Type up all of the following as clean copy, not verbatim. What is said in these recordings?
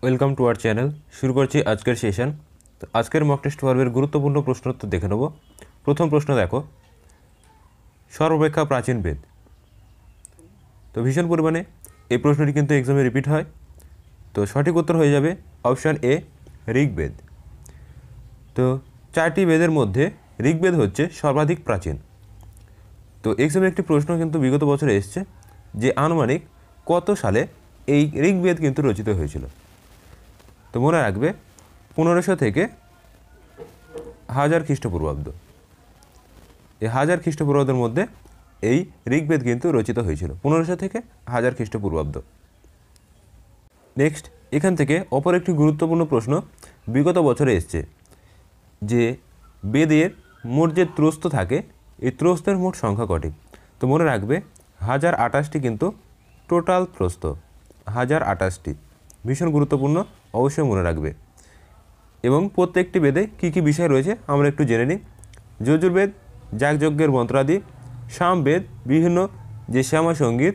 Welcome to our channel. শুরু করছি আজকের সেশন। তো আজকের মক টেস্ট পর্বের গুরুত্বপূর্ণ প্রশ্নোত্তর দেখে নেব। প্রথম প্রশ্ন দেখো, সর্বাপেক্ষা প্রাচীন বেদ। তো ভীষণ পরিমাণে এই প্রশ্নটি কিন্তু এক্সামে রিপিট হয়। তো সঠিক উত্তর হয়ে যাবে অপশান এ, ঋগ্বেদ। তো চারটি বেদের মধ্যে ঋগ্বেদ হচ্ছে সর্বাধিক প্রাচীন। তো এক্সামে একটি প্রশ্ন কিন্তু বিগত বছরে এসছে যে আনুমানিক কত সালে এই ঋগ্বেদ কিন্তু রচিত হয়েছিল। তো মনে রাখবে 1500 থেকে 1000 খ্রিস্টপূর্বাব্দ, এই 1000 খ্রিস্টপূর্বাব্দের মধ্যে এই ঋগ্বেদ কিন্তু রচিত হয়েছিল, 1500 থেকে 1000 খ্রিস্টপূর্বাব্দ। নেক্সট, এখান থেকে অপর একটি গুরুত্বপূর্ণ প্রশ্ন বিগত বছরে এসছে যে বেদের মোট যে ত্রস্ত থাকে, এই ত্রস্তের মোট সংখ্যা কটি। তো মনে রাখবে 1028টি কিন্তু টোটাল ত্রস্ত, 1028টি। ভীষণ গুরুত্বপূর্ণ, অবশ্যই মনে রাখবে। এবং প্রত্যেকটি বেদে কী কী বিষয় রয়েছে আমরা একটু জেনে নিই। যজুর্বেদ যাগযজ্ঞের মন্ত্রাদি, সামবেদ বিভিন্ন যে শ্যামা সঙ্গীত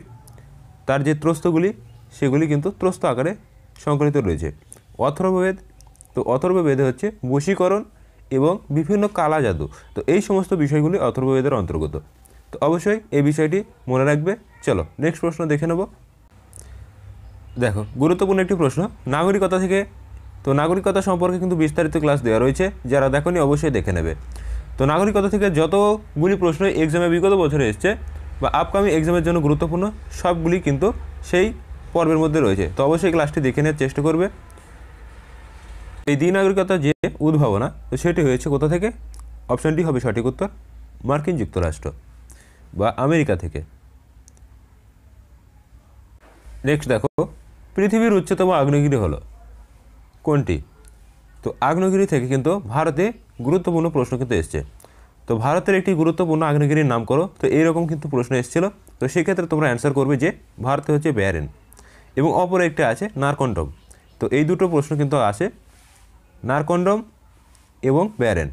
তার যে ত্রস্তগুলি সেগুলি কিন্তু ত্রস্ত আকারে সংকলিত রয়েছে। অথর্ববেদ, তো অথর্ববেদে হচ্ছে বশীকরণ এবং বিভিন্ন কালা জাদু, তো এই সমস্ত বিষয়গুলি অথর্ববেদের অন্তর্গত। তো অবশ্যই এই বিষয়টি মনে রাখবে। চলো নেক্সট প্রশ্ন দেখে নেব। দেখো, গুরুত্বপূর্ণ একটি প্রশ্ন নাগরিকতা থেকে। তো নাগরিকতা সম্পর্কে কিন্তু বিস্তারিত ক্লাস দেওয়া রয়েছে, যারা দেখোনি অবশ্যই দেখে নেবে। তো নাগরিকতা থেকে যতগুলি প্রশ্ন এক্সামে বিগত বছরে এসছে বা আপকামিং এক্সামের জন্য গুরুত্বপূর্ণ, সবগুলি কিন্তু সেই পর্বের মধ্যে রয়েছে। তো অবশ্যই ক্লাসটি দেখে নেওয়ার চেষ্টা করবে। এই দ্বিনাগরিকতার যে উদ্ভাবনা, তো সেটি হয়েছে কোথা থেকে? অপশানটি হবে সঠিক উত্তর, মার্কিন যুক্তরাষ্ট্র বা আমেরিকা থেকে। নেক্সট দেখো, পৃথিবীর উচ্চতম আগ্নেয়গিরি হলো কোনটি? তো আগ্নেয়গিরি থেকে কিন্তু ভারতে গুরুত্বপূর্ণ প্রশ্ন কিন্তু এসছে। তো ভারতের একটি গুরুত্বপূর্ণ আগ্নেয়গিরির নাম করো, তো এইরকম কিন্তু প্রশ্ন এসেছিল। তো সেক্ষেত্রে তোমরা অ্যান্সার করবে যে ভারতে হচ্ছে ব্যারেন, এবং অপর একটি আছে নারকন্ডম। তো এই দুটো প্রশ্ন কিন্তু আসে, নারকন্ডম এবং ব্যারেন।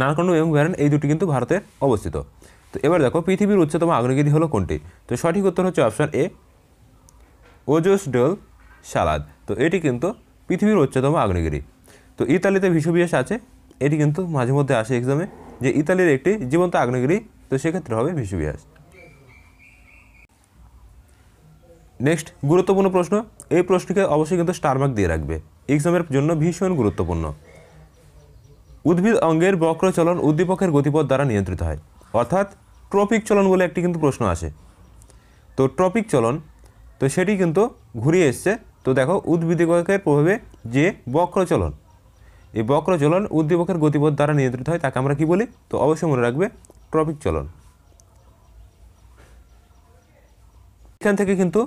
নারকন্ডম এবং ব্যারেন এই দুটি কিন্তু ভারতে অবস্থিত। তো এবার দেখো, পৃথিবীর উচ্চতম আগ্নেয়গিরি হলো কোনটি? তো সঠিক উত্তর হচ্ছে অপশান এ, ওজোস ডেল সালাদ। তো এটি কিন্তু পৃথিবীর উচ্চতম আগ্নেয়গিরি। তো ইতালিতে ভিসুভিয়াস আছে, এটি কিন্তু মাঝে মধ্যে আসে এক্সামে যে ইতালির একটি জীবন্ত আগ্নেয়গিরি, তো সেক্ষেত্রে হবে ভিসুভিয়াস। নেক্সট গুরুত্বপূর্ণ প্রশ্ন, এই প্রশ্নকে অবশ্যই কিন্তু স্টার মার্ক দিয়ে রাখবে, এক্সামের জন্য ভীষণ গুরুত্বপূর্ণ। উদ্ভিদ অঙ্গের বক্রচলন উদ্দীপকের গতিপথ দ্বারা নিয়ন্ত্রিত হয়, অর্থাৎ ট্রপিক চলন বলে একটি কিন্তু প্রশ্ন আসে। তো ট্রপিক চলন, তো সেটি কিন্তু ঘুরিয়ে এসছে। তো দেখো, উদ্দীপকের প্রভাবে যে বক্রচলন, এই বক্রচলন উদ্দীপকের গতিপথ দ্বারা নিয়ন্ত্রিত হয়, তাকে আমরা কি বলি? তো অবশ্যই মনে রাখবে ট্রপিক চলন। এখান থেকে কিন্তু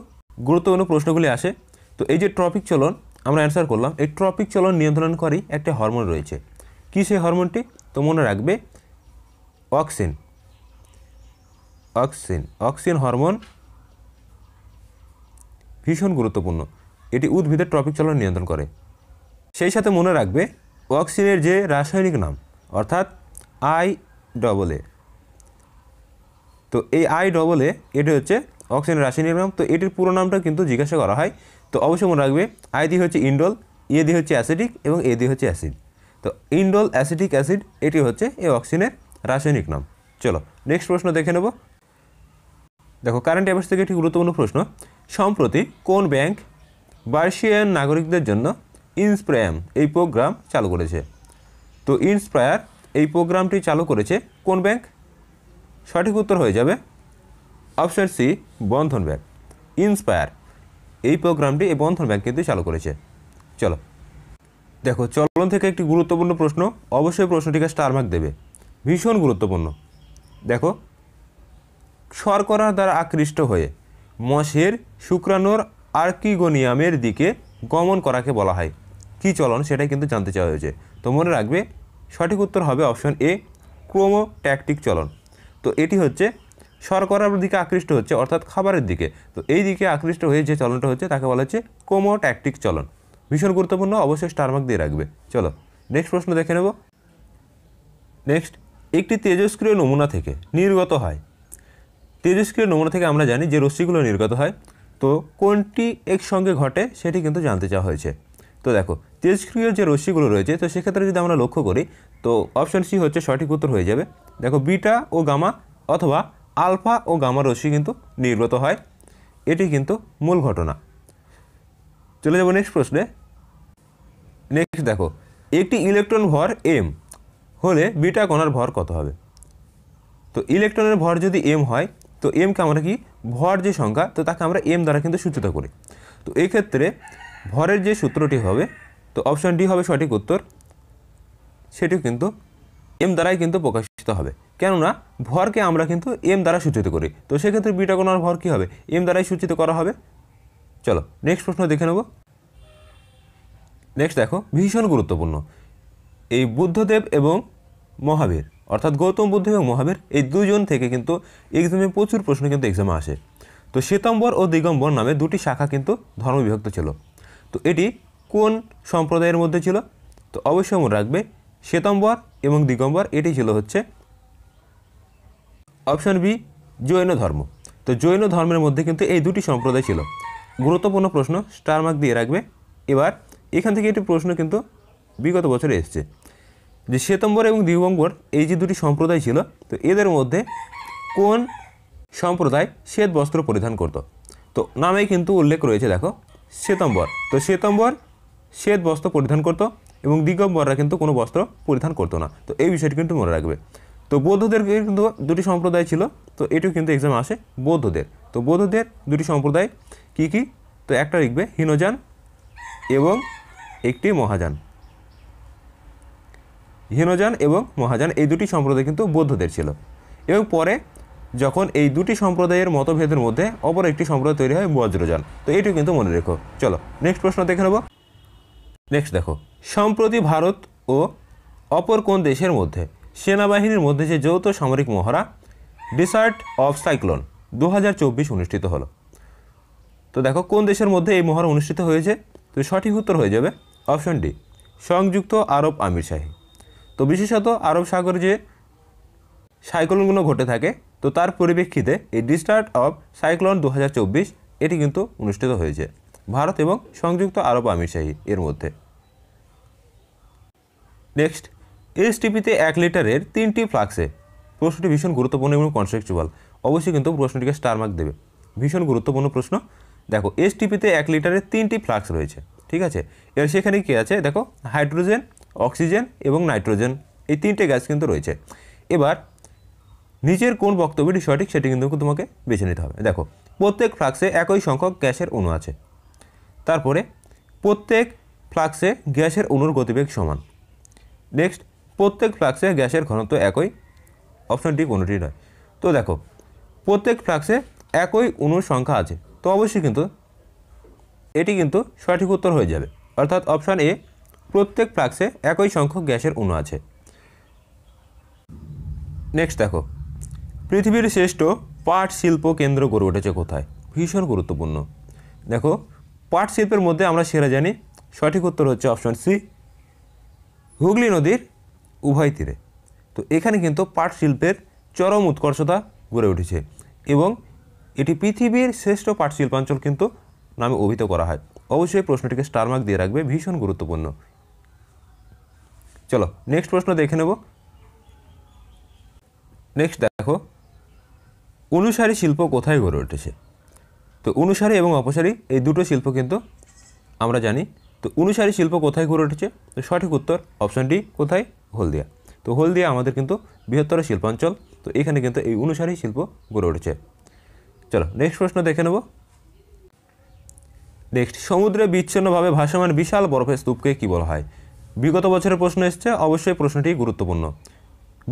গুরুত্বপূর্ণ প্রশ্নগুলি আসে। তো এই যে ট্রপিক চলন আমরা অ্যান্সার করলাম, এই ট্রপিক চলন নিয়ন্ত্রণকারী একটা হরমোন রয়েছে। কী সেই হরমোনটি? তো মনে রাখবে অক্সিন। অক্সিন, অক্সিন হরমোন ভীষণ গুরুত্বপূর্ণ, এটি উদ্ভিদের ট্রপিক চলন নিয়ন্ত্রণ করে। সেই সাথে মনে রাখবে অক্সিনের যে রাসায়নিক নাম, অর্থাৎ IAA। তো এই IAA এটি হচ্ছে অক্সিনের রাসায়নিক নাম। তো এটির পুরো নামটা কিন্তু জিজ্ঞাসা করা হয়। তো অবশ্যই মনে রাখবে I দিয়ে হচ্ছে ইন্ডোল, এ দিয়ে হচ্ছে অ্যাসিডিক এবং এ দিয়ে হচ্ছে অ্যাসিড। তো ইন্ডোল অ্যাসিডিক অ্যাসিড এটি হচ্ছে এই অক্সিনের রাসায়নিক নাম। চলো নেক্সট প্রশ্ন দেখে নেব। দেখো, কারেন্ট অ্যাফেয়ার্স থেকে একটি গুরুত্বপূর্ণ প্রশ্ন, সম্প্রতি কোন ব্যাংক বার্ষিয়ান নাগরিকদের জন্য ইন্সপ্রায়াম এই প্রোগ্রাম চালু করেছে? তো ইন্সপায়ার এই প্রোগ্রামটি চালু করেছে কোন ব্যাংক? সঠিক উত্তর হয়ে যাবে অপশন সি, বন্ধন ব্যাংক। ইন্সপায়ার এই প্রোগ্রামটি এই বন্ধন ব্যাংক কিন্তু চালু করেছে। চলো দেখো, চলন থেকে একটি গুরুত্বপূর্ণ প্রশ্ন, অবশ্যই প্রশ্নটিকে স্টার মার্ক দেবে, ভীষণ গুরুত্বপূর্ণ। দেখো, শর্করার দ্বারা আকৃষ্ট হয়ে মশের শুক্রাণুর আর্কিগোনিয়ামের দিকে গমন করাকে বলা হয় কি চলন? সেটাই কিন্তু জানতে চাওয়া হয়েছে। তো মনে রাখবে সঠিক উত্তর হবে অপশন এ, ক্রোমোট্যাকটিক চলন। তো এটি হচ্ছে শর্করার দিকে আকৃষ্ট হচ্ছে, অর্থাৎ খাবারের দিকে। তো এই দিকে আকৃষ্ট হয়ে যে চলনটা হচ্ছে তাকে বলা হচ্ছে ক্রোমোট্যাকটিক চলন। ভীষণ গুরুত্বপূর্ণ, অবশ্যই স্টার মার্ক দিয়ে রাখবে। চলো নেক্সট প্রশ্ন দেখে নেব। নেক্সট, একটি তেজস্ক্রিয় নমুনা থেকে নির্গত হয়, তেজস্ক্রিয় নমুনা থেকে আমরা জানি যে রশ্মিগুলো নির্গত হয়, তো কোনটি একসঙ্গে ঘটে সেটি কিন্তু জানতে চাওয়া হয়েছে। তো দেখো তেজস্ক্রিয় যে রশ্মিগুলো রয়েছে, তো সেক্ষেত্রে যদি আমরা লক্ষ্য করি তো অপশন সি হচ্ছে সঠিক উত্তর হয়ে যাবে। দেখো বিটা ও গামা অথবা আলফা ও গামা রশ্মি কিন্তু নির্গত হয়, এটি কিন্তু মূল ঘটনা। চলে যাব নেক্সট প্রশ্নে। নেক্সট দেখো একটি ইলেকট্রন ভর এম হলে বিটা কণার ভর কত হবে? তো ইলেকট্রনের ভর যদি এম হয় তো এমকে আমরা কি ভর যে সংখ্যা, তো তাকে আমরা এম দ্বারা কিন্তু সূচিত করি। তো এই ক্ষেত্রে ভরের যে সূত্রটি হবে, তো অপশন ডি হবে সঠিক উত্তর, সেটিও কিন্তু এম দ্বারাই কিন্তু প্রকাশিত হবে, কেননা ভরকে আমরা কিন্তু এম দ্বারা সূচিত করি। তো সেক্ষেত্রে বিটা কণার ভর কী হবে? এম দ্বারাই সূচিত করা হবে। চলো নেক্সট প্রশ্ন দেখে নেব। নেক্সট দেখো ভীষণ গুরুত্বপূর্ণ, এই বুদ্ধদেব এবং মহাবীর অর্থাৎ গৌতম বুদ্ধ এবং মহাবীর এই দুজন থেকে কিন্তু এক্সামে প্রচুর প্রশ্ন কিন্তু এক্সামে আসে। তো শ্বেতাম্বর ও দিগম্বর নামে দুটি শাখা কিন্তু ধর্মবিভক্ত ছিল। তো এটি কোন সম্প্রদায়ের মধ্যে ছিল? তো অবশ্যই মনে রাখবে শ্বেতাম্বর এবং দিগম্বর এটি ছিল হচ্ছে অপশন বি জৈন ধর্ম। তো জৈন ধর্মের মধ্যে কিন্তু এই দুটি সম্প্রদায় ছিল। গুরুত্বপূর্ণ প্রশ্ন, স্টার মার্ক দিয়ে রাখবে। এবার এখান থেকে একটি প্রশ্ন কিন্তু বিগত বছরে এসেছে যে শ্বেতাম্বর এবং দিগম্বর এই যে দুটি সম্প্রদায় ছিল, তো এদের মধ্যে কোন সম্প্রদায় শ্বেত বস্ত্র পরিধান করত? তো নামেই কিন্তু উল্লেখ রয়েছে, দেখো শ্বেতাম্বর। তো শ্বেতাম্বর শ্বেত বস্ত্র পরিধান করত এবং দিগম্বররা কিন্তু কোনো বস্ত্র পরিধান করতো না। তো এই বিষয়টি কিন্তু মনে রাখবে। তো বৌদ্ধদের কিন্তু দুটি সম্প্রদায় ছিল, তো এটিও কিন্তু এক্সাম আসে বৌদ্ধদের। তো বৌদ্ধদের দুটি সম্প্রদায় কি কি? তো একটা লিখবে হীনযান এবং একটি মহাযান। হীনযান এবং মহাযান এই দুটি সম্প্রদায় কিন্তু বৌদ্ধদের ছিল, এবং পরে যখন এই দুটি সম্প্রদায়ের মতভেদের মধ্যে অপর একটি সম্প্রদায় তৈরি হয় বজ্রযান। তো এটিও কিন্তু মনে রেখো। চলো নেক্সট প্রশ্ন দেখে নেব। নেক্সট দেখো সম্প্রতি ভারত ও অপর কোন দেশের মধ্যে সেনাবাহিনীর মধ্যে যে যৌথ সামরিক মহড়া ডেসার্ট অফ সাইক্লোন 2024 অনুষ্ঠিত হলো? তো দেখো কোন দেশের মধ্যে এই মহড়া অনুষ্ঠিত হয়েছে? তো সঠিক উত্তর হয়ে যাবে অপশন ডি সংযুক্ত আরব আমিরশাহী। তো বিশেষত আরব সাগরে যে সাইক্লোনগুলো ঘটে থাকে, তো তার পরিপ্রেক্ষিতে এই ডিস্টার্ট অফ সাইক্লোন 2024 এটি কিন্তু অনুষ্ঠিত হয়েছে ভারত এবং সংযুক্ত আরব আমিরশাহী এর মধ্যে। নেক্সট এসটিপিতে 1 লিটারের 3টি ফ্লাক্সে, প্রশ্নটি ভীষণ গুরুত্বপূর্ণ এবং কনসেপচুয়াল, অবশ্যই কিন্তু প্রশ্নটিকে স্টার মার্ক দেবে, ভীষণ গুরুত্বপূর্ণ প্রশ্ন। দেখো এসটিপিতে 1 লিটারের 3টি ফ্লাক্স রয়েছে, ঠিক আছে। এর সেখানে কী আছে? দেখো হাইড্রোজেন, অক্সিজেন এবং নাইট্রোজেন এই 3টে গ্যাস কিন্তু রয়েছে। এবার নিচের কোন বক্তব্যটি সঠিক সেটি কিন্তু তোমাকে বেছে নিতে হবে। দেখো প্রত্যেক ফ্লাক্সে একই সংখ্যক গ্যাসের অণু আছে, তারপরে প্রত্যেক ফ্লাক্সে গ্যাসের অণুর গতিবেগ সমান। নেক্সট প্রত্যেক ফ্লাক্সে গ্যাসের ঘনত্ব একই, অপশন ডি কোনোটি নয়। তো দেখো প্রত্যেক ফ্লাক্সে একই অণুর সংখ্যা আছে, তো অবশ্যই কিন্তু এটি কিন্তু সঠিক উত্তর হয়ে যাবে, অর্থাৎ অপশন এ প্রত্যেক ফ্লাক্সে একই সংখ্যক গ্যাসের অণু আছে। নেক্সট দেখো পৃথিবীর শ্রেষ্ঠ পাট শিল্প কেন্দ্র গড়ে উঠেছে কোথায়? ভীষণ গুরুত্বপূর্ণ। দেখো পাট শিল্পের মধ্যে আমরা সেরা জানি, সঠিক উত্তর হচ্ছে অপশন সি হুগলি নদীর উভয় তীরে। তো এখানে কিন্তু পাট শিল্পের চরম উৎকর্ষতা গড়ে উঠেছে এবং এটি পৃথিবীর শ্রেষ্ঠ পাট শিল্পাঞ্চল কিন্তু নামে অভিহিত করা হয়। অবশ্যই প্রশ্নটিকে স্টার মার্ক দিয়ে রাখবে, ভীষণ গুরুত্বপূর্ণ। চলো নেক্সট প্রশ্ন দেখে নেব। নেক্সট দেখো অনুসারী শিল্প কোথায় গড়ে উঠেছে? তো অনুসারী এবং অপসারী এই দুটো শিল্প কিন্তু আমরা জানি। তো অনুসারী শিল্প কোথায় গড়ে উঠেছে? তো সঠিক উত্তর অপশন ডি কোথায়? হলদিয়া। তো হলদিয়া আমাদের কিন্তু বৃহত্তর শিল্পাঞ্চল, তো এখানে কিন্তু এই অনুসারী শিল্প গড়ে উঠেছে। চলো নেক্সট প্রশ্ন দেখে নেব। নেক্সট সমুদ্রে বিচ্ছিন্নভাবে ভাসমান বিশাল বরফের স্তূপকে কী বলা হয়? বিগত বছরের প্রশ্ন এসছে, অবশ্যই প্রশ্নটি গুরুত্বপূর্ণ,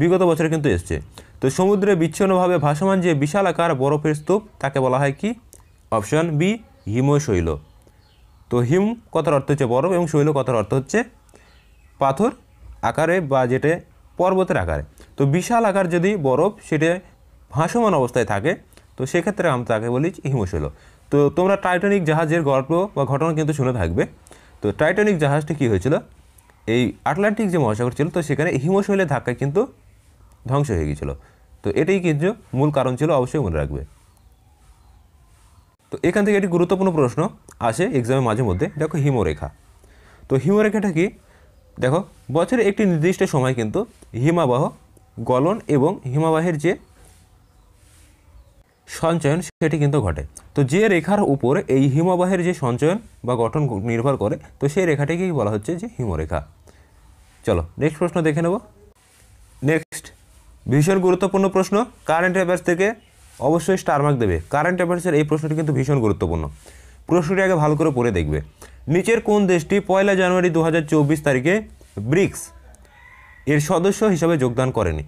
বিগত বছরে কিন্তু এসছে। তো সমুদ্রে বিচ্ছিন্নভাবে ভাসমান যে বিশাল আকার বরফের স্তূপ তাকে বলা হয় কি? অপশন বি হিমশৈল। তো হিম কথার অর্থ হচ্ছে বরফ এবং শৈল কথার অর্থ হচ্ছে পাথর আকারে বা যেটা পর্বতের আকারে। তো বিশাল আকার যদি বরফ সেটা ভাসমান অবস্থায় থাকে, তো সেক্ষেত্রে আমরা তাকে বলি হিমশৈল। তো তোমরা টাইটানিক জাহাজের গল্প বা ঘটনা কিন্তু শুনে থাকবে। তো টাইটানিক জাহাজটি কী হয়েছিল? এই আটলান্টিক যে মহাসাগর ছিল, তো সেখানে হিমশৈলের ধাক্কায় কিন্তু ধ্বংস হয়ে গিয়েছিল। তো এটাই কিন্তু মূল কারণ ছিল, অবশ্যই মনে রাখবে। তো তো এখান থেকে একটি গুরুত্বপূর্ণ প্রশ্ন আসে এক্সামের মাঝে মধ্যে, দেখো হিমরেখা। তো হিমরেখাটা কি, দেখো বছরে একটি নির্দিষ্ট সময় কিন্তু হিমাবহ গলন এবং হিমাবাহের যে সঞ্চয়ন সেটি কিন্তু ঘটে। তো যে রেখার উপর এই হিমবাহের যে সঞ্চয়ন বা গঠন নির্ভর করে, তো সেই রেখাটিকেই বলা হচ্ছে যে হিমরেখা। চলো নেক্সট প্রশ্ন দেখে নেব। নেক্সট ভীষণ গুরুত্বপূর্ণ প্রশ্ন, কারেন্ট অ্যাফেয়ার্স থেকে অবশ্যই স্টার মার্ক দেবে। কারেন্ট অ্যাফেয়ার্সের এই প্রশ্নটি কিন্তু ভীষণ গুরুত্বপূর্ণ, প্রশ্নটি আগে ভালো করে পড়ে দেখবে। নিচের কোন দেশটি 1 জানুয়ারি 2024 তারিখে ব্রিক্স এর সদস্য হিসাবে যোগদান করেনি?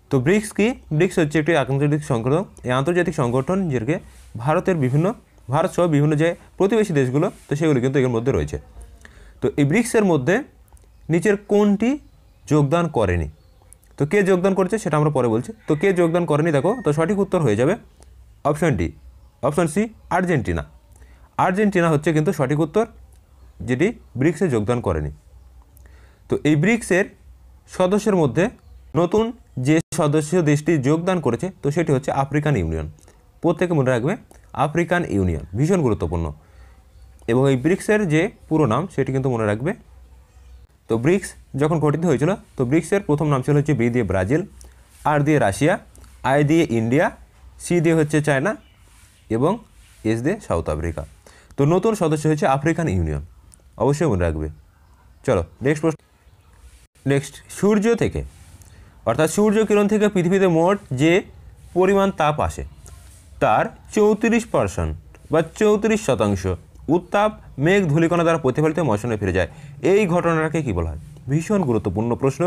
তো ব্রিক্স কি? ব্রিক্স হচ্ছে একটি আন্তর্জাতিক সংগঠন। এই আন্তর্জাতিক সংগঠন যেটাকে ভারত সহ বিভিন্ন যে প্রতিবেশী দেশগুলো, তো সেগুলো কিন্তু এর মধ্যে রয়েছে। তো এই ব্রিক্সের মধ্যে নিচের কোনটি যোগদান করেনি? তো কে যোগদান করেছে সেটা আমরা পরে বলছি। তো কে যোগদান করেনি দেখো, তো সঠিক উত্তর হয়ে যাবে option D, option C Argentina. Argentina হচ্ছে কিন্তু সঠিক উত্তর, যেটি ব্রিক্সে যোগদান করেনি। তো এই ব্রিক্সের সদস্যের মধ্যে নতুন যে সদস্য দেশটি যোগদান করেছে, তো সেটি হচ্ছে আফ্রিকান ইউনিয়ন। প্রত্যেকে মনে রাখবে আফ্রিকান ইউনিয়ন ভীষণ গুরুত্বপূর্ণ। এবং এই ব্রিক্সের যে পুরো নাম সেটি কিন্তু মনে রাখবে। তো ব্রিক্স যখন গঠিত হয়েছিল, তো ব্রিক্সের প্রথম নাম ছিল হচ্ছে বি দিয়ে ব্রাজিল, আর দিয়ে রাশিয়া, আই দিয়ে ইন্ডিয়া, সি দিয়ে হচ্ছে চায়না এবং এস দিয়ে সাউথ আফ্রিকা। তো নতুন সদস্য হচ্ছে আফ্রিকান ইউনিয়ন, অবশ্যই মনে রাখবে। চলো নেক্সট প্রশ্ন। নেক্সট, সূর্য থেকে অর্থাৎ সূর্য কিরণ থেকে পৃথিবীতে মোট যে পরিমাণ তাপ আসে তার 34% বা 34% উত্তাপ মেঘ ধূলিকণা দ্বারা প্রতিফলিত মৌসুমে ফিরে যায়। এই ঘটনাটাকে কী বলা হয়? ভীষণ গুরুত্বপূর্ণ প্রশ্ন,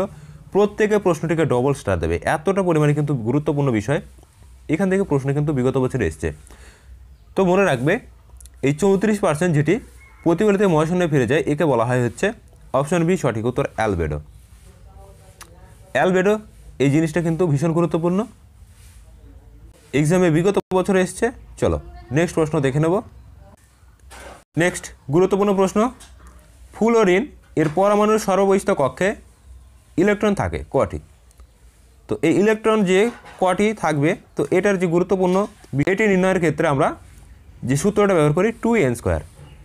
প্রত্যেকে প্রশ্নটিকে ডবল স্টার দেবে, এতটা পরিমাণে কিন্তু গুরুত্বপূর্ণ বিষয়। এখান থেকে প্রশ্ন কিন্তু বিগত বছরে এসছে। তো মনে রাখবে এই 34% যেটি প্রতিফলিত মৌসুমে ফিরে যায়, একে বলা হয় হচ্ছে অপশন বি সঠিক উত্তর অ্যালবেডো। অ্যালবেডো এই জিনিসটা কিন্তু ভীষণ গুরুত্বপূর্ণ, এক্সামে বিগত বছরে এসছে। চলো নেক্সট প্রশ্ন দেখে নেব। নেক্সট গুরুত্বপূর্ণ প্রশ্ন, ফ্লুরিন এর পরমাণুর সর্ববহিস্থ কক্ষে ইলেকট্রন থাকে কটি? তো এই ইলেকট্রন যে কটি থাকবে, তো এটার যে গুরুত্বপূর্ণ এটি নির্ণয়ের ক্ষেত্রে আমরা যে সূত্রটা ব্যবহার করি 2n²,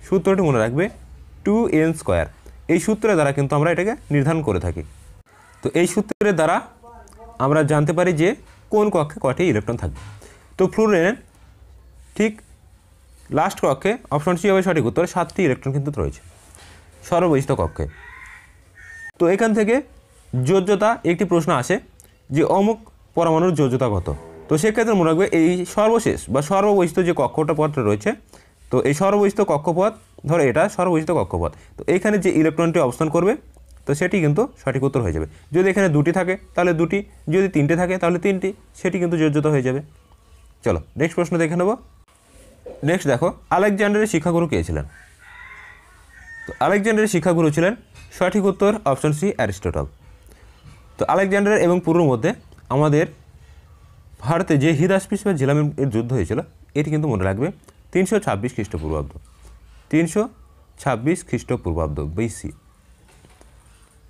সূত্রটি মনে রাখবে 2n²। এই সূত্রের দ্বারা কিন্তু আমরা এটাকে নির্ধারণ করে থাকি। তো এই সূত্রের দ্বারা আমরা জানতে পারি যে কোন কক্ষে কটি ইলেকট্রন থাকবে। তো ফ্লুরিনের ঠিক লাস্ট কক্ষে অপশন সি হবে সঠিক উত্তর, 7টি ইলেকট্রন কিন্তু রয়েছে সর্ববহিস্থ কক্ষে। তো এখান থেকে যোজ্যতা একটি প্রশ্ন আসে যে অমুক পরমাণুর যোজ্যতা কত। তো সেক্ষেত্রে মনে রাখবে এই সর্বশেষ বা সর্ববহিস্থ যে কক্ষপথটা রয়েছে, তো এই সর্ববহিস্থ কক্ষপথ, ধরো এটা সর্ববহিস্থ কক্ষপথ, তো এখানে যে ইলেকট্রনটি অবস্থান করবে, তো সেটি কিন্তু সঠিক উত্তর হয়ে যাবে। যদি এখানে 2টি থাকে তাহলে 2টি, যদি 3টে থাকে তাহলে 3টি, সেটি কিন্তু যোজ্যতা হয়ে যাবে। চলো নেক্সট প্রশ্ন দেখে নেব। নেক্সট দেখো, আলেকজান্ডারের শিক্ষাগুরু কে ছিলেন? তো আলেকজান্ডারের শিক্ষাগুরু ছিলেন সঠিক উত্তর অপশন সি অ্যারিস্টটল। তো আলেকজান্ডার এবং পুরুর মধ্যে আমাদের ভারতে যে হিদাসপিস বা ঝিলামের যুদ্ধ হয়েছিল, এটি কিন্তু মনে রাখবে 326 খ্রিস্টপূর্বাব্দ, 326 খ্রিস্টপূর্বাব্দ বিসি,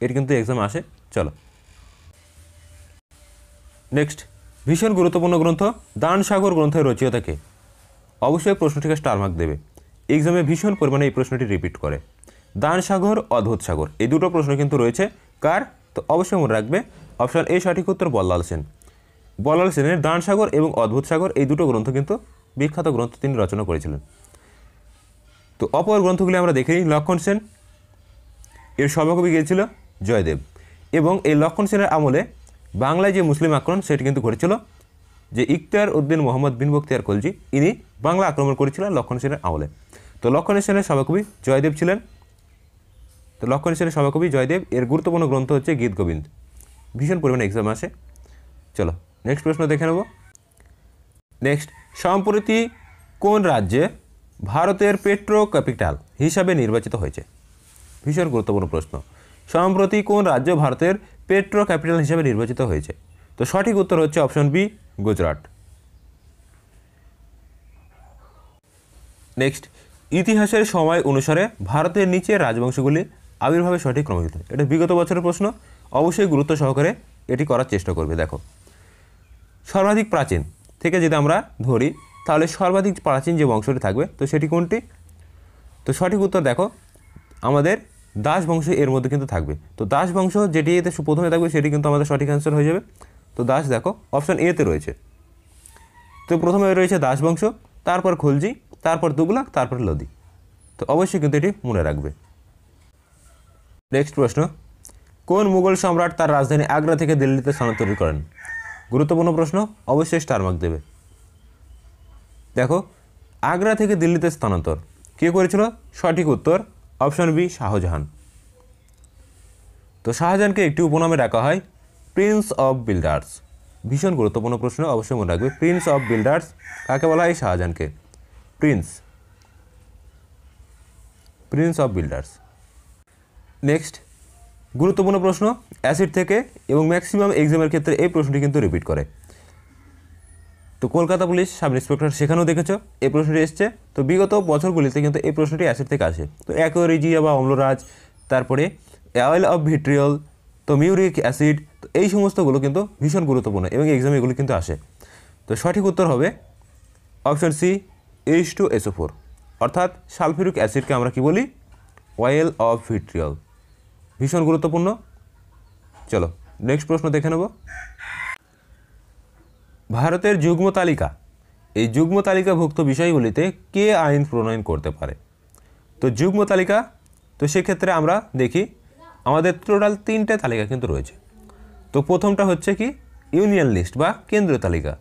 এটি কিন্তু এক্সাম আসে। চলো নেক্সট, ভীষণ গুরুত্বপূর্ণ গ্রন্থ দান সাগর গ্রন্থের রচয়িতা কে? অবশ্যই প্রশ্নটিকে স্টার মার্ক দেবে, এক্সামে ভীষণ পরিমাণে এই প্রশ্নটি রিপিট করে। দান সাগর, অদ্ভুত সাগর, এই দুটো প্রশ্ন কিন্তু রয়েছে কার? তো অবশ্যই মনে রাখবে অপশন এ সঠিক উত্তর বল্লাল সেন। বল্লাল সেনের দান সাগর এবং অদ্ভুত সাগর এই দুটো গ্রন্থ কিন্তু বিখ্যাত গ্রন্থ তিনি রচনা করেছিলেন। তো অপর গ্রন্থগুলি আমরা দেখে নিই। লক্ষণ সেন, এর সভাকবি গিয়েছিল জয়দেব, এবং এই লক্ষণ সেনের আমলে বাংলায় যে মুসলিম আক্রমণ সেটি কিন্তু ঘটেছিল, যে ইখতিয়ার উদ্দিন মোহাম্মদ বিন বখতিয়ার খলজি ইনি বাংলা আক্রমণ করেছিলেন লক্ষণ সেনের আমলে। তো লক্ষণ সেনের সভাকবি জয়দেব ছিলেন। তো লক্ষণ সেনের সভাকবি জয়দেব, এর গুরুত্বপূর্ণ গ্রন্থ হচ্ছে গীত গোবিন্দ, ভীষণ পরিমাণে এক্সাম আসে। চলো নেক্সট প্রশ্ন দেখে নেব। নেক্সট, সম্প্রতি কোন রাজ্যে ভারতের পেট্রো ক্যাপিটাল হিসাবে নির্বাচিত হয়েছে? ভীষণ গুরুত্বপূর্ণ প্রশ্ন, সম্প্রতি কোন রাজ্য ভারতের পেট্রো ক্যাপিটাল হিসাবে নির্বাচিত হয়েছে? তো সঠিক উত্তর হচ্ছে অপশন বি গুজরাট। নেক্সট, ইতিহাসের সময় অনুসারে ভারতের নিচের রাজবংশগুলি আবির্ভাবের সঠিক ক্রমযুক্ত। এটা বিগত বছরের প্রশ্ন, অবশ্যই গুরুত্ব সহকারে এটি করার চেষ্টা করবে। দেখো, সর্বাধিক প্রাচীন থেকে যদি আমরা ধরি, তাহলে সর্বাধিক প্রাচীন যে বংশটি থাকবে তো সেটি কোনটি? তো সঠিক উত্তর দেখো আমাদের দাস বংশ এর মধ্যে কিন্তু থাকবে। তো দাস বংশ যেটি এতে প্রথমে থাকবে সেটি কিন্তু আমাদের সঠিক অ্যান্সার হয়ে যাবে। তো দাস দেখো অপশান এতে রয়েছে। তো প্রথমে রয়েছে দাস বংশ, তারপর খলজি, তারপর তুগলক, তারপর লোদি। তো অবশ্যই কিন্তু এটি মনে রাখবে। নেক্সট প্রশ্ন, কোন মুঘল সম্রাট তার রাজধানী আগ্রা থেকে দিল্লিতে স্থানান্তর করেন? গুরুত্বপূর্ণ প্রশ্ন, অবশ্যই স্টার মার্ক দেবে। দেখো আগ্রা থেকে দিল্লিতে স্থানান্তর কে করেছিল? সঠিক উত্তর অপশন বি শাহজাহান। তো শাহজাহানকে একটি উপনামে ডাকা হয় প্রিন্স অফ বিল্ডার্স। ভীষণ গুরুত্বপূর্ণ প্রশ্ন, অবশ্যই মনে রাখবে। প্রিন্স অফ বিল্ডার্স কাকে বলা হয়? শাহজাহানকে। Prince of builders. নেক্সট গুরুত্বপূর্ণ প্রশ্ন, অ্যাসিড থেকে এবং ম্যাক্সিমাম এক্সামের ক্ষেত্রে এই প্রশ্নটি কিন্তু রিপিট করে। তো কলকাতা পুলিশ সাব ইন্সপেক্টর সেখানেও দেখেছো এই প্রশ্নটি এসছে। তো বিগত বছরগুলিতে কিন্তু এই প্রশ্নটি অ্যাসিড থেকে আসে। তো অ্যাকোয়ারিজিয়া বা অম্লরাজ, তারপরে অয়েল অফ ভিট্রিয়ল, তো মিউরিক অ্যাসিড, তো এই সমস্তগুলো কিন্তু ভীষণ গুরুত্বপূর্ণ এবং এক্সামে এগুলো কিন্তু আসে। তো সঠিক উত্তর হবে অপশন সি H2SO4, অর্থাৎ সালফিউরিক অ্যাসিডকে আমরা কি বলি? Oil of vitriol. ভীষণ গুরুত্বপূর্ণ। চলো নেক্সট প্রশ্ন দেখে নেব। ভারতের যুগ্ম তালিকা, এই যুগ্ম তালিকাভুক্ত বিষয়গুলিতে কে আইন প্রণয়ন করতে পারে? তো যুগ্ম তালিকা, তো সেক্ষেত্রে আমরা দেখি আমাদের টোটাল 3টে তালিকা কিন্তু রয়েছে। তো প্রথমটা হচ্ছে কি ইউনিয়ন লিস্ট বা কেন্দ্রীয় তালিকা,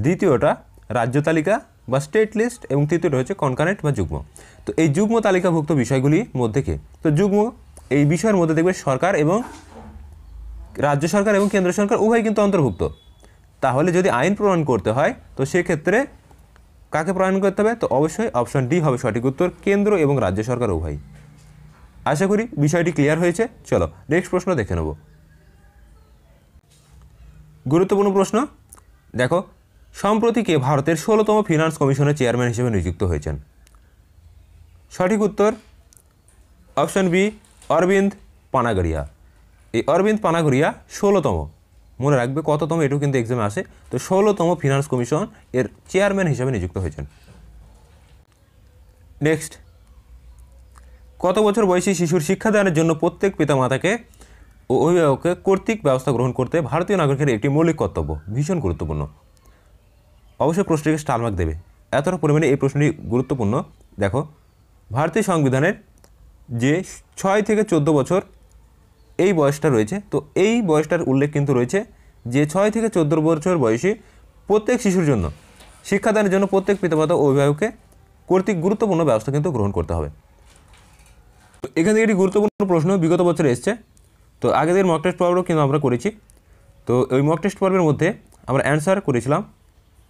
দ্বিতীয়টা রাজ্য তালিকা বা স্টেট লিস্ট, এবং তৃতীয়টা হচ্ছে কনকারেন্ট বা যুগ্ম। তো এই যুগ্ম তালিকাভুক্ত বিষয়গুলির মধ্যে কে? তো যুগ্ম এই বিষয়ের মধ্যে দেখবে সরকার এবং রাজ্য সরকার এবং কেন্দ্র সরকার উভয় কিন্তু অন্তর্ভুক্ত। তাহলে যদি আইন প্রণয়ন করতে হয় তো সেক্ষেত্রে কাকে প্রণয়ন করতে হবে? তো অবশ্যই অপশন ডি হবে সঠিক উত্তর, কেন্দ্র এবং রাজ্য সরকার উভয়। আশা করি বিষয়টি ক্লিয়ার হয়েছে। চলো নেক্সট প্রশ্ন দেখে নেব। গুরুত্বপূর্ণ প্রশ্ন, দেখো সম্প্রতি কে ভারতের 16তম ফিনান্স কমিশনের চেয়ারম্যান হিসেবে নিযুক্ত হয়েছেন? সঠিক উত্তর অপশন বি অরবিন্দ পানাগড়িয়া। এই অরবিন্দ পানাগড়িয়া 16তম, মনে রাখবে কততম এটুকু কিন্তু এক্সামে আসে। তো 16তম ফিনান্স কমিশন এর চেয়ারম্যান হিসেবে নিযুক্ত হয়েছেন। নেক্সট, কত বছর বয়সী শিশুর শিক্ষাদানের জন্য প্রত্যেক পিতামাতাকে ও অভিভাবককে কর্তৃক ব্যবস্থা গ্রহণ করতে ভারতীয় নাগরিকের একটি মৌলিক কর্তব্য? ভীষণ গুরুত্বপূর্ণ, অবশ্যই প্রশ্নটিকে স্টার মার্ক দেবে, এতটা পরিমাণে এই প্রশ্নটি গুরুত্বপূর্ণ। দেখো ভারতীয় সংবিধানের যে 6 থেকে 14 বছর এই বয়সটা রয়েছে, তো এই বয়সটার উল্লেখ কিন্তু রয়েছে যে 6 থেকে 14 বছর বয়সী প্রত্যেক শিশুর জন্য শিক্ষাদানের জন্য প্রত্যেক পিতামাতা ও অভিভাবককে কর্তৃক গুরুত্বপূর্ণ ব্যবস্থা কিন্তু গ্রহণ করতে হবে। তো এখান থেকে একটি গুরুত্বপূর্ণ প্রশ্ন বিগত বছরে এসছে। তো আগেদের মক টেস্ট পর্বও কিন্তু আমরা করেছি। তো ওই মক টেস্ট পর্বের মধ্যে আমরা অ্যান্সার করেছিলাম,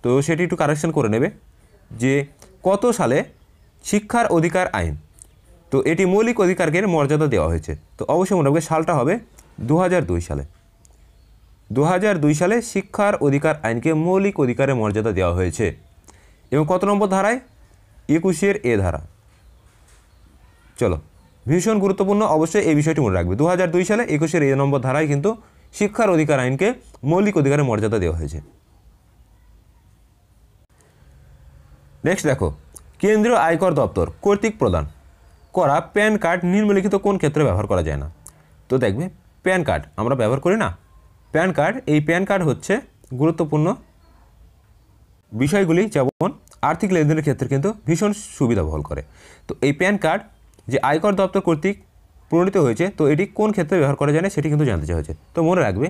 তো সেটি একটু কারেকশন করে নেবে যে কত সালে শিক্ষার অধিকার আইন, তো এটি মৌলিক অধিকারকে মর্যাদা দেওয়া হয়েছে। তো অবশ্যই মনে রাখবে সালটা হবে 2002 সালে। 2002 সালে শিক্ষার অধিকার আইনকে মৌলিক অধিকারের মর্যাদা দেওয়া হয়েছে। এবং কত নম্বর ধারায়? 21 এ ধারা। চলো ভীষণ গুরুত্বপূর্ণ, অবশ্যই এই বিষয়টি মনে রাখবে। 2002 সালে 21 এ নম্বর ধারায় কিন্তু শিক্ষার অধিকার আইনকে মৌলিক অধিকারের মর্যাদা দেওয়া হয়েছে। নেক্সট দেখো, কেন্দ্রীয় আয়কর দপ্তর কর্তৃক প্রদান করা প্যান কার্ড নিম্নলিখিত কোন ক্ষেত্রে ব্যবহার করা যায় না? তো দেখবে প্যান কার্ড আমরা ব্যবহার করি না, প্যান কার্ড, এই প্যান কার্ড হচ্ছে গুরুত্বপূর্ণ বিষয়গুলি যেমন আর্থিক লেনদেনের ক্ষেত্রে কিন্তু ভীষণ সুবিধা বহন করে। তো এই প্যান কার্ড যে আয়কর দপ্তর কর্তৃক প্রণীত হয়েছে, তো এটি কোন ক্ষেত্রে ব্যবহার করা যায় না সেটি কিন্তু জানতে চাওয়া হয়েছে। তো মনে রাখবে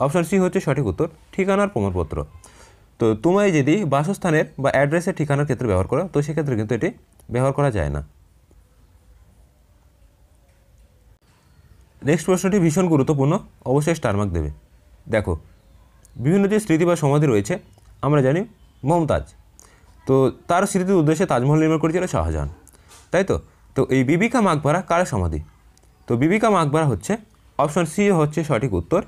অপশন সি হচ্ছে সঠিক উত্তর, ঠিকানার প্রমাণপত্র। তো তোমায় যদি বাসস্থানের বা অ্যাড্রেসের ঠিকানার ক্ষেত্রে ব্যবহার করো তো সেক্ষেত্রে কিন্তু এটি ব্যবহার করা যায় না। নেক্সট প্রশ্নটি ভীষণ গুরুত্বপূর্ণ, অবশ্যই স্টার মার্ক দেবে। দেখো বিভিন্ন যে স্মৃতি বা সমাধি রয়েছে, আমরা জানি মমতাজ, তো তার স্মৃতির উদ্দেশ্যে তাজমহল নির্মাণ করেছিল শাহজাহান, তাই তো। তো এই বিবি কা মাকবারা কার সমাধি? তো বিবি কা মাকবারা হচ্ছে অপশন সি হচ্ছে সঠিক উত্তর,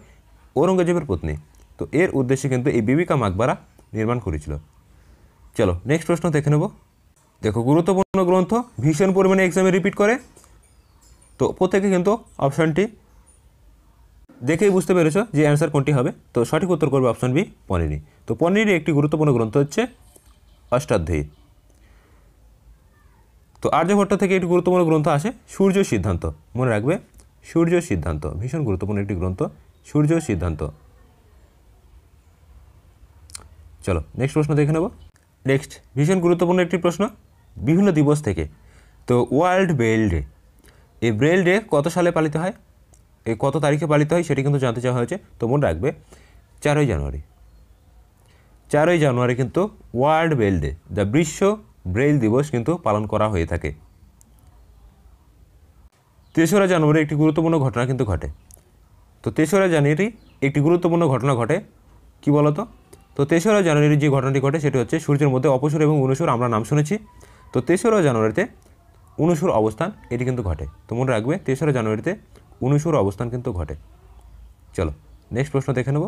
ঔরঙ্গজেবের পত্নী। তো এর উদ্দেশ্যে কিন্তু এই বিবি কা মাকবারা নির্মাণ করেছিল। চলো নেক্সট প্রশ্ন দেখে নেব। দেখো গুরুত্বপূর্ণ গ্রন্থ ভীষণ পরিমাণে এক্সামে রিপিট করে, তো প্রত্যেকে কিন্তু অপশানটি দেখেই বুঝতে পেরেছ যে অ্যান্সার কোনটি হবে। তো সঠিক উত্তর করবে অপশান বি পনিরি। তো পনিরি একটি গুরুত্বপূর্ণ গ্রন্থ হচ্ছে অষ্টাধ্যায়ী। তো আর্যভট্ট থেকে একটি গুরুত্বপূর্ণ গ্রন্থ আসে সূর্য সিদ্ধান্ত, মনে রাখবে সূর্য সিদ্ধান্ত ভীষণ গুরুত্বপূর্ণ একটি গ্রন্থ, সূর্য সিদ্ধান্ত। চলো নেক্সট প্রশ্ন দেখে নেব। নেক্সট ভীষণ গুরুত্বপূর্ণ একটি প্রশ্ন বিভিন্ন দিবস থেকে। তো ওয়ার্ল্ড ব্রেইল ডে, এই ব্রেইল ডে কত সালে পালিত হয়, এই কত তারিখে পালিত হয় সেটি কিন্তু জানতে চাওয়া হয়েছে। তো মনে রাখবে 4ই জানুয়ারি। 4ই জানুয়ারি কিন্তু ওয়ার্ল্ড ব্রেইল ডে, যা বিশ্ব ব্রেইল দিবস কিন্তু পালন করা হয়ে থাকে। 3রা জানুয়ারি একটি গুরুত্বপূর্ণ ঘটনা কিন্তু ঘটে। তো 3রা জানুয়ারি একটি গুরুত্বপূর্ণ ঘটনা ঘটে, কি বলতো? তো 3রা জানুয়ারি যে ঘটনাটি ঘটে সেটি হচ্ছে সূর্যের মধ্যে অপসূর এবং অনুসূর, আমরা নাম শুনেছি। তো 3রা জানুয়ারিতে অনুসূর অবস্থান এটি কিন্তু ঘটে। তো মনে রাখবে 3রা জানুয়ারিতে অনুসূর অবস্থান কিন্তু ঘটে। চলো নেক্সট প্রশ্ন দেখে নেব।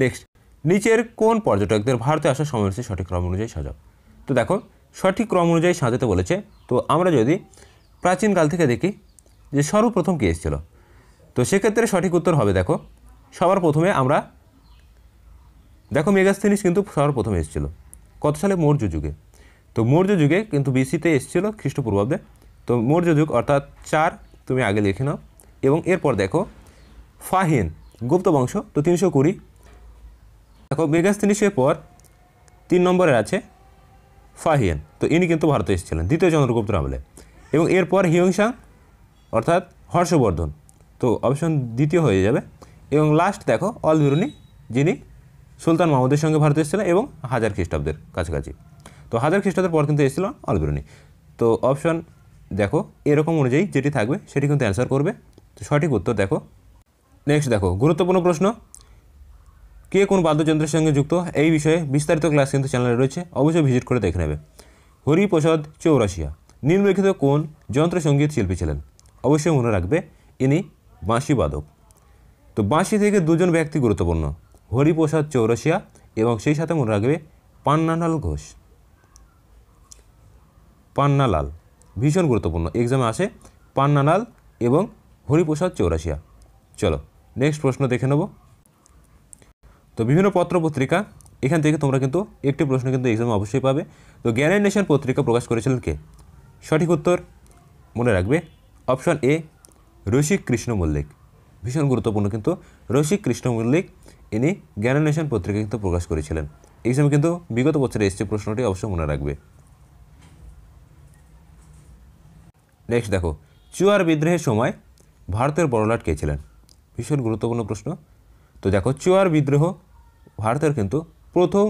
নেক্সট, নিচের কোন পর্যটকদের ভারতে আসার সময়সূচি সঠিক ক্রম অনুযায়ী সাজাও। তো দেখো সঠিক ক্রম অনুযায়ী সাজাতে বলেছে। তো আমরা যদি প্রাচীনকাল থেকে দেখি যে সর্বপ্রথম কে এসেছিল, তো সেক্ষেত্রে সঠিক উত্তর হবে দেখো সবার প্রথমে আমরা দেখো মেগাস্থেনিস কিন্তু সবার প্রথমে এসেছিল কত সালে? মৌর্য যুগে। তো মৌর্য যুগে কিন্তু বিসিতে এসেছিল খ্রিস্টপূর্বাব্দে। তো মৌর্য যুগ অর্থাৎ 4 তুমি আগে লিখে নাও। এবং এরপর দেখো ফাহিয়ান গুপ্ত বংশ, তো 320। দেখো মেগাস্থেনিসের পর 3 নম্বরে আছে ফাহিয়ান, তো ইনি কিন্তু ভারতে এসেছিলেন দ্বিতীয় চন্দ্রগুপ্তের আমলে। এবং এরপর হিউংসাং অর্থাৎ হর্ষবর্ধন, তো অপশন দ্বিতীয় হয়ে যাবে। এবং লাস্ট দেখো অলবিরুনি, যিনি সুলতান মাহমুদের সঙ্গে ভারতে এসেছিলেন এবং 1000 খ্রিস্টাব্দের কাছাকাছি। তো 1000 খ্রিস্টাব্দের পর কিন্তু এসেছিল অলবিরুনি। তো অপশন দেখো এরকম অনুযায়ী যেটি থাকবে সেটি কিন্তু অ্যান্সার করবে। তো সঠিক উত্তর দেখো। নেক্সট দেখো গুরুত্বপূর্ণ প্রশ্ন, কে কোন বাদ্যযন্ত্রের সঙ্গে যুক্ত, এই বিষয়ে বিস্তারিত ক্লাস কিন্তু চ্যানেলে রয়েছে, অবশ্যই ভিজিট করে দেখে নেবে। হরিপ্রসাদ চৌরাশিয়া নিম্নলিখিত কোন যন্ত্রসঙ্গীত শিল্পী ছিলেন? অবশ্যই মনে রাখবে ইনি বাঁশি বাদক। তো বাঁশি থেকে 2জন ব্যক্তি গুরুত্বপূর্ণ, হরিপ্রসাদ চৌরাশিয়া এবং সেই সাথে মনে রাখবে পান্নালাল ঘোষ, পান্নালাল ভীষণ গুরুত্বপূর্ণ, এক্সামে আসে পান্নালাল এবং হরিপ্রসাদ চৌরাশিয়া। চলো নেক্সট প্রশ্ন দেখে নেব। তো বিভিন্ন পত্রপত্রিকা, এখান থেকে তোমরা কিন্তু একটি প্রশ্ন কিন্তু এক্সামে অবশ্যই পাবে। তো জ্ঞানের নেশন পত্রিকা প্রকাশ করেছিলেন কে? সঠিক উত্তর মনে রাখবে অপশন এ রসিক কৃষ্ণ মল্লিক, ভীষণ গুরুত্বপূর্ণ কিন্তু রসিক কৃষ্ণ মল্লিক, ইনি জ্ঞানের নেশন পত্রিকা কিন্তু প্রকাশ করেছিলেন। এক্সামে কিন্তু বিগত বছরে এসছে প্রশ্নটি, অবশ্যই মনে রাখবে। নেক্সট দেখো চুয়ার বিদ্রোহের সময় ভারতের বড়লাট কে ছিলেন? ভীষণ গুরুত্বপূর্ণ প্রশ্ন। তো দেখো চুয়ার বিদ্রোহ ভারতের কিন্তু প্রথম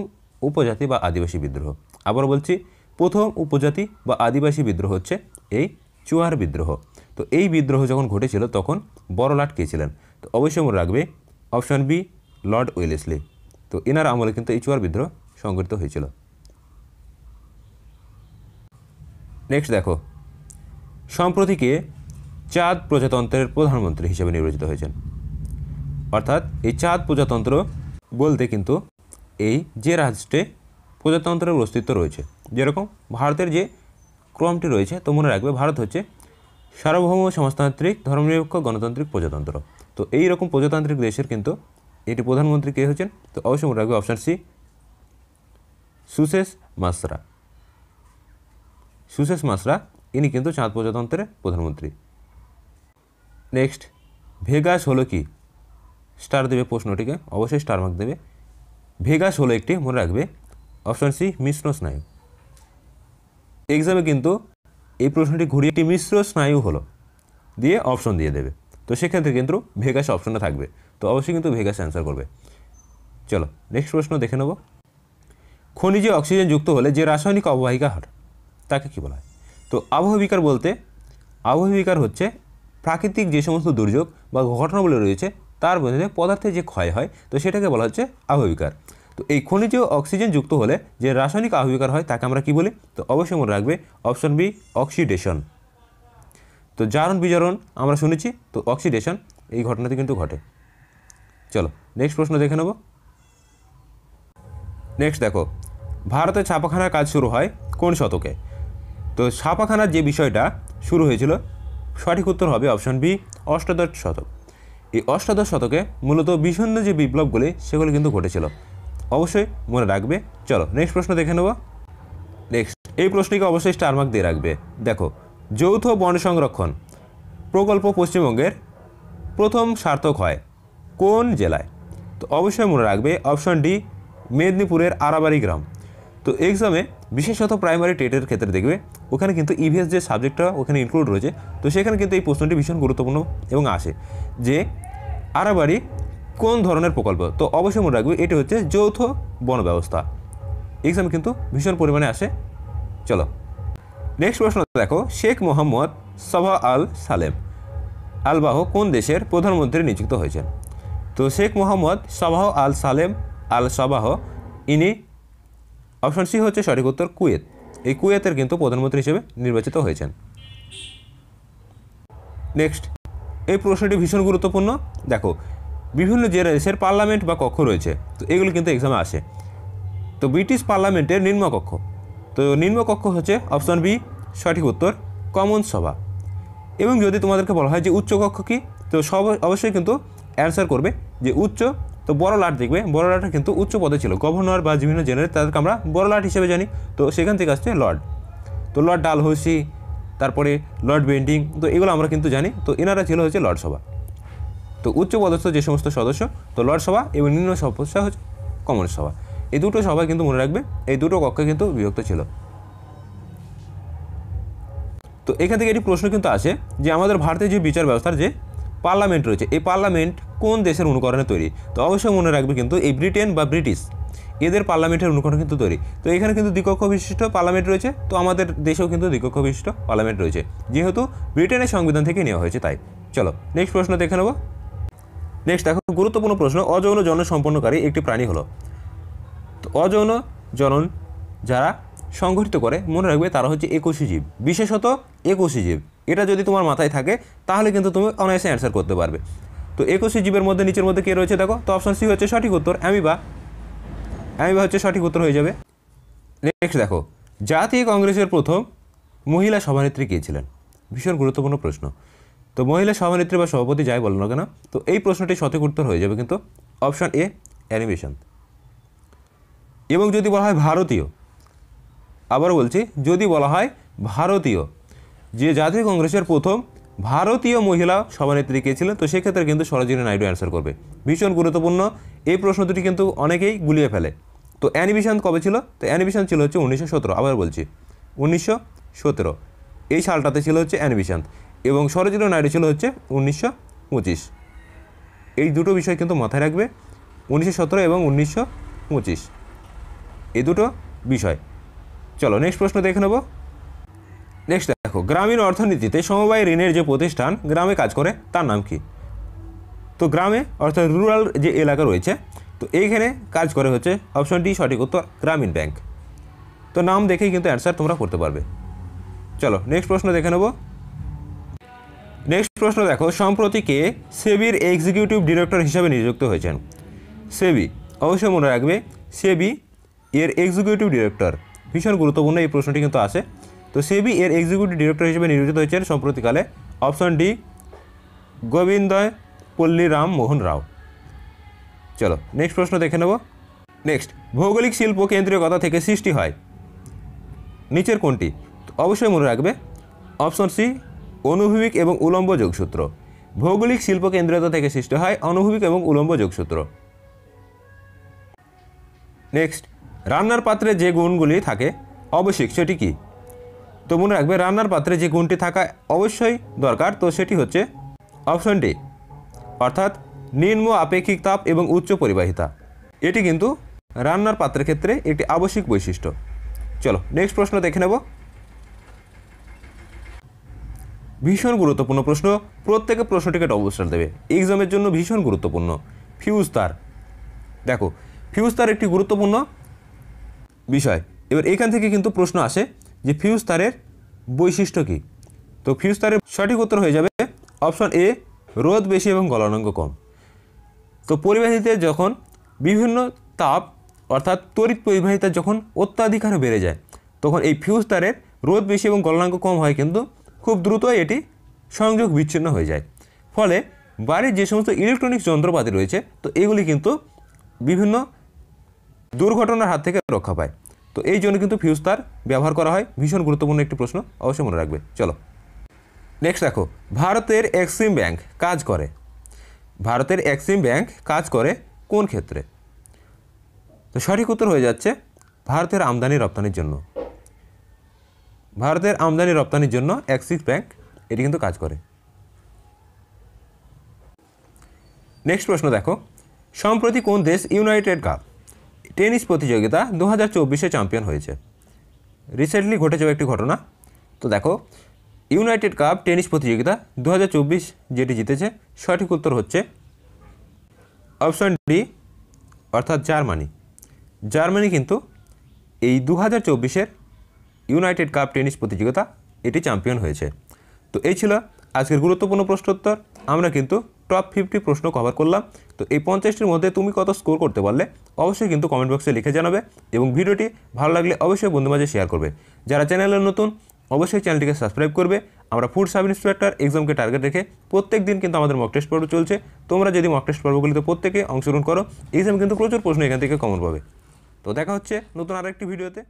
উপজাতি বা আদিবাসী বিদ্রোহ। আবার বলছি প্রথম উপজাতি বা আদিবাসী বিদ্রোহ হচ্ছে এই চুয়ার বিদ্রোহ। তো এই বিদ্রোহ যখন ঘটেছিল তখন বড়লাট কে ছিলেন? তো অবশ্যই মনে রাখবে অপশন বি লর্ড ওয়েলেসলি। তো এনার আমলে কিন্তু এই চুয়ার বিদ্রোহ সংঘটিত হয়েছিল। নেক্সট দেখো সম্প্রতি কে চাঁদ প্রজাতন্ত্রের প্রধানমন্ত্রী হিসেবে নির্বাচিত হয়েছেন? অর্থাৎ এই চাঁদ প্রজাতন্ত্র বলতে কিন্তু এই যে রাষ্ট্রে প্রজাতন্ত্রের অস্তিত্ব রয়েছে, যেরকম ভারতের যে ক্রমটি রয়েছে, তো মনে রাখবে ভারত হচ্ছে সার্বভৌম সমাজতান্ত্রিক ধর্মনিরপেক্ষ গণতান্ত্রিক প্রজাতন্ত্র। তো এই রকম প্রজাতান্ত্রিক দেশের কিন্তু এটি প্রধানমন্ত্রী কে হচ্ছেন? তো অবশ্যই মনে রাখবে অপশন সি সুশেষ মাসরা। সুশেষ মাসরা ইনি কিন্তু চাঁদ প্রজাতন্ত্রের প্রধানমন্ত্রী। নেক্সট ভেগাস হলো কি? স্টার দেবে প্রশ্নটিকে, অবশ্যই স্টার মার্ক দেবে। ভেগাস হলো একটি, মনে রাখবে অপশন সি মিশ্র স্নায়ু। এক্সামে কিন্তু এই প্রশ্নটি ঘুরিয়ে একটি মিশ্র স্নায়ু হলো দিয়ে অপশন দিয়ে দেবে। তো সেক্ষেত্রে কিন্তু ভেগাস অপশনে থাকবে। তো অবশ্যই কিন্তু ভেগাস অ্যান্সার করবে। চলো নেক্সট প্রশ্ন দেখে নেব। খনিজে অক্সিজেন যুক্ত হলে যে রাসায়নিক অববাহিকা হয় তাকে কী বলা হয়? তো আবহবিকার বলতে আবহবিকার হচ্ছে প্রাকৃতিক যে সমস্ত দুর্যোগ বা ঘটনাগুলো রয়েছে তার মধ্যে পদার্থের যে ক্ষয় হয়, তো সেটাকে বলা হচ্ছে আবহবিকার। তো এই খনিজ অক্সিজেন যুক্ত হলে যে রাসায়নিক আবহবিকার হয় তাকে আমরা কী বলি? তো অবশ্যই মনে রাখবে অপশন বি অক্সিডেশন। তো জারণ বিজারণ আমরা শুনেছি, তো অক্সিডেশন এই ঘটনাটি কিন্তু ঘটে। চলো নেক্সট প্রশ্ন দেখে নেব। নেক্সট দেখো ভারতে ছাপাখানার কাজ শুরু হয় কোন শতকে? তো ছাপাখানার যে বিষয়টা শুরু হয়েছিল সঠিক উত্তর হবে অপশন বি অষ্টাদশ শতক। এই অষ্টাদশ শতকে মূলত বিষণ্ণ যে বিপ্লবগুলি সেগুলি কিন্তু ঘটেছিল। অবশ্যই মনে রাখবে। চলো নেক্সট প্রশ্ন দেখে নেব। নেক্সট এই প্রশ্নটিকে অবশ্যই স্টার মার্ক দিয়ে রাখবে। দেখো, যৌথ বন সংরক্ষণ প্রকল্প পশ্চিমবঙ্গের প্রথম সার্থক হয় কোন জেলায়? তো অবশ্যই মনে রাখবে অপশন ডি, মেদিনীপুরের আরাবাড়ি গ্রাম। তো এক্সামে বিশেষত প্রাইমারি টেটের ক্ষেত্রে দেখবে ওখানে কিন্তু ইভিএস যে সাবজেক্টটা ওখানে ইনক্লুড রয়েছে, তো সেখানে কিন্তু এই প্রশ্নটি ভীষণ গুরুত্বপূর্ণ এবং আসে যে আরাবাড়ি কোন ধরনের প্রকল্প। তো অবশ্যই মনে রাখবে এটি হচ্ছে যৌথ বন ব্যবস্থা। এক্সামে কিন্তু ভীষণ পরিমাণে আসে। চলো নেক্সট প্রশ্ন দেখো, শেখ মোহাম্মদ সাবাহ আল সালেম আলবাহ কোন দেশের প্রধানমন্ত্রী নিযুক্ত হয়েছেন? তো শেখ মোহাম্মদ সাবাহ আল সালেম আল সাবাহ ইনি অপশন সি হচ্ছে সঠিক উত্তর, কুয়েত। এই কুয়েতের কিন্তু প্রধানমন্ত্রী হিসেবে নির্বাচিত হয়েছেন। নেক্সট এই প্রশ্নটি ভীষণ গুরুত্বপূর্ণ। দেখো, বিভিন্ন যে দেশের পার্লামেন্ট বা কক্ষ রয়েছে, তো এগুলো কিন্তু এক্সামে আসে। তো ব্রিটিশ পার্লামেন্টের নিম্নকক্ষ, তো নিম্নকক্ষ হচ্ছে অপশন বি সঠিক উত্তর, কমন্স সভা। এবং যদি তোমাদেরকে বলা হয় যে উচ্চকক্ষ কী, তো অবশ্যই কিন্তু অ্যান্সার করবে যে উচ্চ। তো বড় লাট দেখবে, বড় লাটটা কিন্তু উচ্চ পদে ছিল, গভর্নর বা বিভিন্ন জেনারেল তাদেরকে আমরা বড় লাট হিসেবে জানি। তো সেখান থেকে আসছে লর্ড। তো লর্ড ডালহৌসি, তারপরে লর্ড বেন্টিং, তো এগুলো আমরা কিন্তু জানি। তো এনারা ছিল হচ্ছে লর্ড সভা। তো উচ্চ পদস্থ যে সমস্ত সদস্য, তো লর্ড সভা এবং নিম্ন সদস্য হচ্ছে কমন সভা। এই দুটো সভা কিন্তু মনে রাখবে, এই দুটো কক্ষে কিন্তু বিভক্ত ছিল। তো এখান থেকে একটি প্রশ্ন কিন্তু আসে যে আমাদের ভারতের যে বিচার ব্যবস্থার যে পার্লামেন্ট রয়েছে, এই পার্লামেন্ট কোন দেশের অনুকরণে তৈরি? তো অবশ্যই মনে রাখবে কিন্তু এই ব্রিটেন বা ব্রিটিশ এদের পার্লামেন্টের অনুকরণ কিন্তু তৈরি। তো এখানে কিন্তু দ্বিকক্ষ বিশিষ্ট পার্লামেন্ট রয়েছে, তো আমাদের দেশেও কিন্তু দ্বিকক্ষ বিশিষ্ট পার্লামেন্ট রয়েছে, যেহেতু ব্রিটেনের সংবিধান থেকে নেওয়া হয়েছে তাই। চলো নেক্সট প্রশ্ন দেখে নেব। নেক্সট দেখো, গুরুত্বপূর্ণ প্রশ্ন, অযৌন জনন সম্পন্নকারী একটি প্রাণী হলো? তো অযৌন জনন যারা সংগঠিত করে মনে রাখবে তারা হচ্ছে একুশী জীব, বিশেষত একুশী জীব। এটা যদি তোমার মাথায় থাকে তাহলে কিন্তু তুমি অনায়াসে অ্যান্সার করতে পারবে। তো একুশী জীবের মধ্যে নিচের মধ্যে কে রয়েছে দেখো, তো অপশন সি হচ্ছে সঠিক উত্তর, অ্যামিবা। অ্যামিবা হচ্ছে সঠিক উত্তর হয়ে যাবে। নেক্সট দেখো, জাতীয় কংগ্রেসের প্রথম মহিলা সভানেত্রী কে ছিলেন? ভীষণ গুরুত্বপূর্ণ প্রশ্ন। তো মহিলা সভানেত্রী বা সভাপতি যাই বলো না কেন, তো এই প্রশ্নটি সঠিক উত্তর হয়ে যাবে কিন্তু অপশন এ, অ্যানি বেসান্ত। এবং যদি বলা হয় ভারতীয়, আবারও বলছি যদি বলা হয় ভারতীয়, যে জাতীয় কংগ্রেসের প্রথম ভারতীয় মহিলা সভানেত্রী কে ছিলেন, তো সেক্ষেত্রে কিন্তু সরোজিনী নাইডু অ্যান্সার করবে। ভীষণ গুরুত্বপূর্ণ এই প্রশ্ন দুটি কিন্তু অনেকেই গুলিয়ে ফেলে। তো অ্যানি বেসান্ত কবে ছিল? তো অ্যানি বেসান্ত ছিল হচ্ছে 1917, আবার বলছি 1917 এই সালটাতে ছিল হচ্ছে অ্যানি বেসান্ত, এবং সরোজিনী নাইডু ছিল হচ্ছে 1925। এই দুটো বিষয় কিন্তু মাথায় রাখবে, 1917 এবং 1925 এই দুটো বিষয়। চলো নেক্সট প্রশ্ন দেখে নেব। নেক্সট দেখো, গ্রামীণ অর্থনীতিতে সমবায় ঋণের যে প্রতিষ্ঠান গ্রামে কাজ করে তার নাম কি? তো গ্রামে অর্থাৎ রুরাল যে এলাকা রয়েছে, তো এইখানে কাজ করে হচ্ছে অপশন ডি সঠিক উত্তর, গ্রামীণ ব্যাংক। তো নাম দেখেই কিন্তু অ্যান্সার তোমরা করতে পারবে। চলো নেক্সট প্রশ্ন দেখে নেব। নেক্সট প্রশ্ন দেখো, সম্প্রতি কে সেবির এক্সিকিউটিভ ডিরেক্টর হিসাবে নিযুক্ত হয়েছেন? সেবি, অবশ্যই মনে রাখবে সেবি এর এক্সিকিউটিভ ডিরেক্টর। ভীষণ গুরুত্বপূর্ণ এই প্রশ্নটি কিন্তু আসে। তো সেবি এর এক্সিকিউটিভ ডিরেক্টর হিসেবে নিয়োজিত হয়েছেন সম্প্রতিকালে অপশন ডি, গোবিন্দয় পল্লী রাম মোহন রাও। চলো নেক্সট প্রশ্ন দেখে নেব। নেক্সট, ভৌগোলিক শিল্প কেন্দ্রীয় কথা থেকে সৃষ্টি হয় নিচের কোনটি? অবশ্যই মনে রাখবে অপশন সি, অনুভূমিক এবং উলম্ব যোগসূত্র। ভৌগোলিক শিল্প কেন্দ্রীয়তা থেকে সৃষ্টি হয় অনুভূমিক এবং উলম্ব যোগসূত্র। নেক্সট, রান্নার পাত্রে যে গুণগুলি থাকে আবশ্যিক সেটি কি? তো মনে রাখবে রান্নার পাত্রে যে গুণটি থাকা অবশ্যই দরকার, তো সেটি হচ্ছে অপশন ডি, অর্থাৎ নিম্ন আপেক্ষিক তাপ এবং উচ্চ পরিবাহিতা। এটি কিন্তু রান্নার পাত্রের ক্ষেত্রে একটি আবশ্যিক বৈশিষ্ট্য। চলো নেক্সট প্রশ্ন দেখে নেব। ভীষণ গুরুত্বপূর্ণ প্রশ্ন, প্রত্যেকে প্রশ্নটিকে ডবল স্টার দেবে, এক্সামের জন্য ভীষণ গুরুত্বপূর্ণ। ফিউজ তার, দেখো ফিউজ তার একটি গুরুত্বপূর্ণ বিষয়। এবার এখান থেকে কিন্তু প্রশ্ন আসে যে ফিউজ তারের বৈশিষ্ট্য কী? তো ফিউজ তারের সঠিক উত্তর হয়ে যাবে অপশন এ, রোধ বেশি এবং গলনাঙ্ক কম। তো পরিবাহিতে যখন বিভিন্ন তাপ অর্থাৎ তড়িৎ পরিবাহিতা যখন অত্যাধিক হারে বেড়ে যায়, তখন এই ফিউজ তারের রোধ বেশি এবং গলনাঙ্ক কম হয়, কিন্তু খুব দ্রুতই এটি সংযোগ বিচ্ছিন্ন হয়ে যায়। ফলে বাড়ির যে সমস্ত ইলেকট্রনিক্স যন্ত্রপাতি রয়েছে, তো এগুলি কিন্তু বিভিন্ন দুর্ঘটনার হাত থেকে রক্ষা পায়। তো এই জন্য কিন্তু ফিউজ তার ব্যবহার করা হয়। ভীষণ গুরুত্বপূর্ণ একটি প্রশ্ন, অবশ্যই মনে রাখবে। চলো নেক্সট দেখো, ভারতের এক্সিম ব্যাংক কাজ করে, ভারতের এক্সিম ব্যাংক কাজ করে কোন ক্ষেত্রে? তো সঠিক উত্তর হয়ে যাচ্ছে ভারতের আমদানি রপ্তানির জন্য। ভারতের আমদানি রপ্তানির জন্য এক্সিস ব্যাংক এটি কিন্তু কাজ করে। নেক্সট প্রশ্ন দেখো, সম্প্রতি কোন দেশ ইউনাইটেড কাপ টেনিস প্রতিযোগিতা 2024-এ চ্যাম্পিয়ন হয়েছে? রিসেন্টলি ঘটে যাওয়া একটি ঘটনা। তো দেখো, ইউনাইটেড কাপ টেনিস প্রতিযোগিতা 2024 যেটি জিতেছে, সঠিক উত্তর হচ্ছে অপশন ডি, অর্থাৎ জার্মানি। জার্মানি কিন্তু এই 2024-এর ইউনাইটেড কাপ টেনিস প্রতিযোগিতা এটি চ্যাম্পিয়ন হয়েছে। তো এই ছিল আজকের গুরুত্বপূর্ণ প্রশ্নোত্তর। আমরা কিন্তু টপ 50 প্রশ্ন কভার করলাম। তো এই 50টির মধ্যে তুমি কত স্কোর করতে পারলে অবশ্যই কিন্তু কমেন্ট বক্সে লিখে জানাবে, এবং ভিডিওটি ভালো লাগলে অবশ্যই বন্ধু মাঝে শেয়ার করবে। যারা চ্যানেলে নতুন অবশ্যই চ্যানেলটিকে সাবস্ক্রাইব করবে। আমরা ফুড সাব ইন্সপেক্টর এক্সামকে টার্গেট রেখে প্রত্যেক দিন কিন্তু আমাদের মক টেস্ট পর্ব চলছে। তোমরা যদি মক টেস্ট পর্বগুলিতে প্রত্যেকে অংশগ্রহণ করো, এক্সাম কিন্তু প্রচুর প্রশ্ন এখান থেকে কমন পাবে। তো দেখা হচ্ছে নতুন আরেকটি ভিডিওতে।